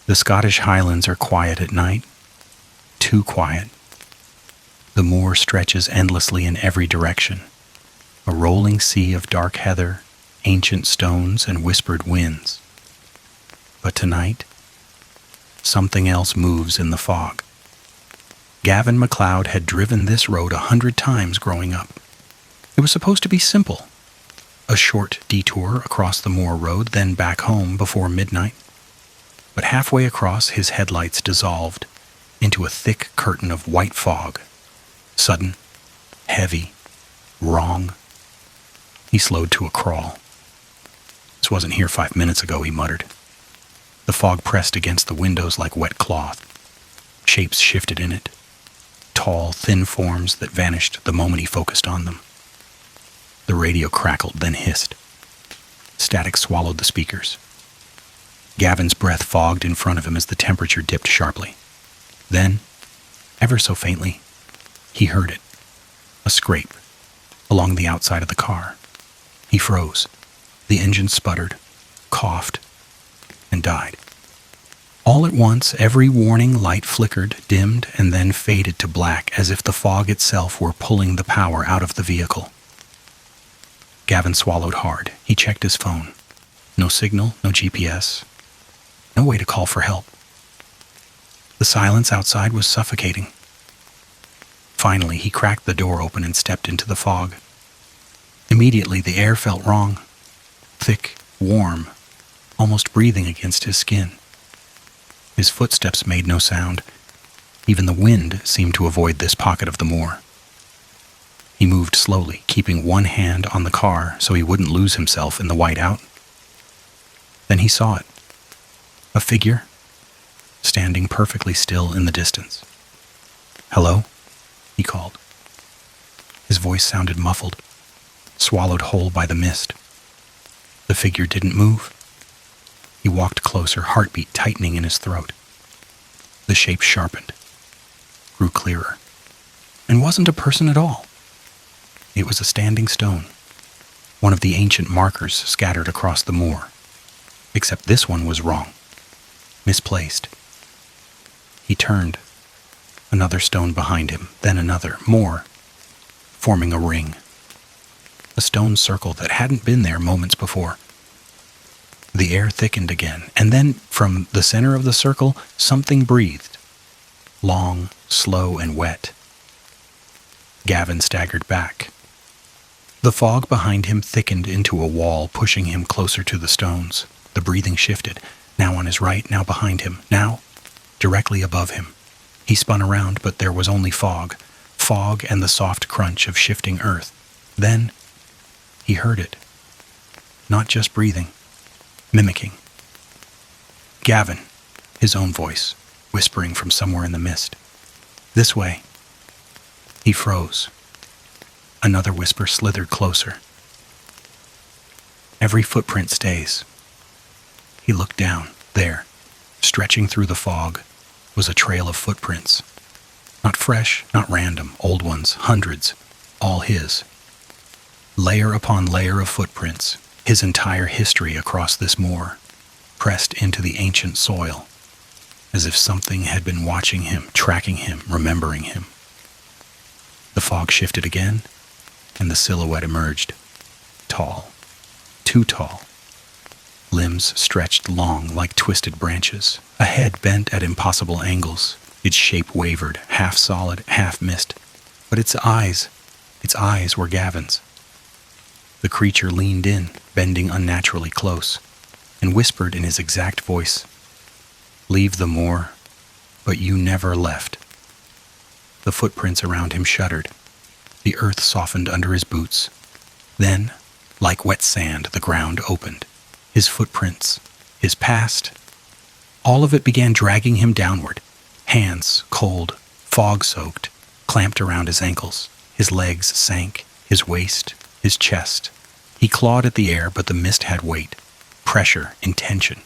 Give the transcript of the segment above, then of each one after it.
The Scottish Highlands are quiet at night, too quiet. The moor stretches endlessly in every direction, a rolling sea of dark heather, ancient stones, and whispered winds. But tonight, something else moves in the fog. Gavin MacLeod had driven this road 100 times growing up. It was supposed to be simple. A short detour across the moor road, then back home before midnight. But halfway across, his headlights dissolved into a thick curtain of white fog. Sudden, heavy, wrong. He slowed to a crawl. "This wasn't here 5 minutes ago," he muttered. The fog pressed against the windows like wet cloth. Shapes shifted in it. Tall, thin forms that vanished the moment he focused on them. The radio crackled, then hissed. Static swallowed the speakers. Gavin's breath fogged in front of him as the temperature dipped sharply. Then, ever so faintly, he heard it. A scrape along the outside of the car. He froze. The engine sputtered, coughed, and died. All at once, every warning light flickered, dimmed, and then faded to black, as if the fog itself were pulling the power out of the vehicle. Gavin swallowed hard. He checked his phone. No signal, no GPS. No way to call for help. The silence outside was suffocating. Finally, he cracked the door open and stepped into the fog. Immediately, the air felt wrong. Thick, warm, almost breathing against his skin. His footsteps made no sound. Even the wind seemed to avoid this pocket of the moor. He moved slowly, keeping one hand on the car so he wouldn't lose himself in the whiteout. Then he saw it. A figure, standing perfectly still in the distance. "Hello?" he called. His voice sounded muffled, swallowed whole by the mist. The figure didn't move. He walked closer, heartbeat tightening in his throat. The shape sharpened, grew clearer, and wasn't a person at all. It was a standing stone, one of the ancient markers scattered across the moor. Except this one was wrong, misplaced. He turned, another stone behind him, then another, more, forming a ring. A stone circle that hadn't been there moments before. The air thickened again, and then, from the center of the circle, something breathed. Long, slow, and wet. Gavin staggered back. The fog behind him thickened into a wall, pushing him closer to the stones. The breathing shifted, now on his right, now behind him, now directly above him. He spun around, but there was only fog. Fog and the soft crunch of shifting earth. Then he heard it. Not just breathing, mimicking. Gavin, his own voice, whispering from somewhere in the mist. "This way." He froze. Another whisper slithered closer. "Every footprint stays." He looked down. There, stretching through the fog, was a trail of footprints. Not fresh, not random, old ones, hundreds, all his. Layer upon layer of footprints, his entire history across this moor, pressed into the ancient soil, as if something had been watching him, tracking him, remembering him. The fog shifted again, and the silhouette emerged. Tall, too tall. Limbs stretched long like twisted branches, a head bent at impossible angles. Its shape wavered, half solid, half mist. But its eyes were Gavin's. The creature leaned in, bending unnaturally close, and whispered in his exact voice, "Leave the moor, but you never left." The footprints around him shuddered. The earth softened under his boots. Then, like wet sand, the ground opened. His footprints, his past, all of it began dragging him downward. Hands, cold, fog-soaked, clamped around his ankles. His legs sank, his waist, his chest. He clawed at the air, but the mist had weight, pressure, intention.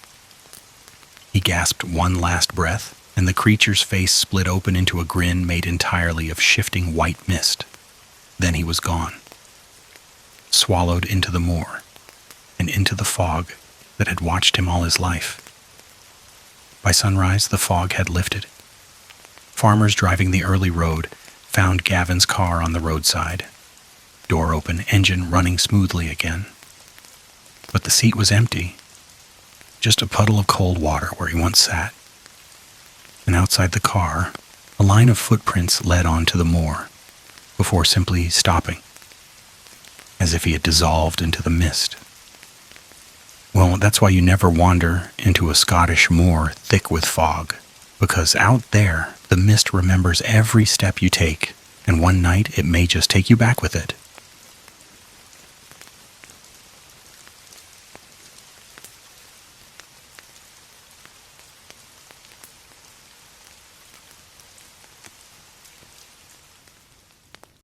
He gasped one last breath, and the creature's face split open into a grin made entirely of shifting white mist. Then he was gone, swallowed into the moor, and into the fog that had watched him all his life. By sunrise, the fog had lifted. Farmers driving the early road found Gavin's car on the roadside. Door open, engine running smoothly again. But the seat was empty. Just a puddle of cold water where he once sat. And outside the car, a line of footprints led onto the moor, before simply stopping, as if he had dissolved into the mist. Well, that's why you never wander into a Scottish moor thick with fog, because out there, the mist remembers every step you take, and one night it may just take you back with it.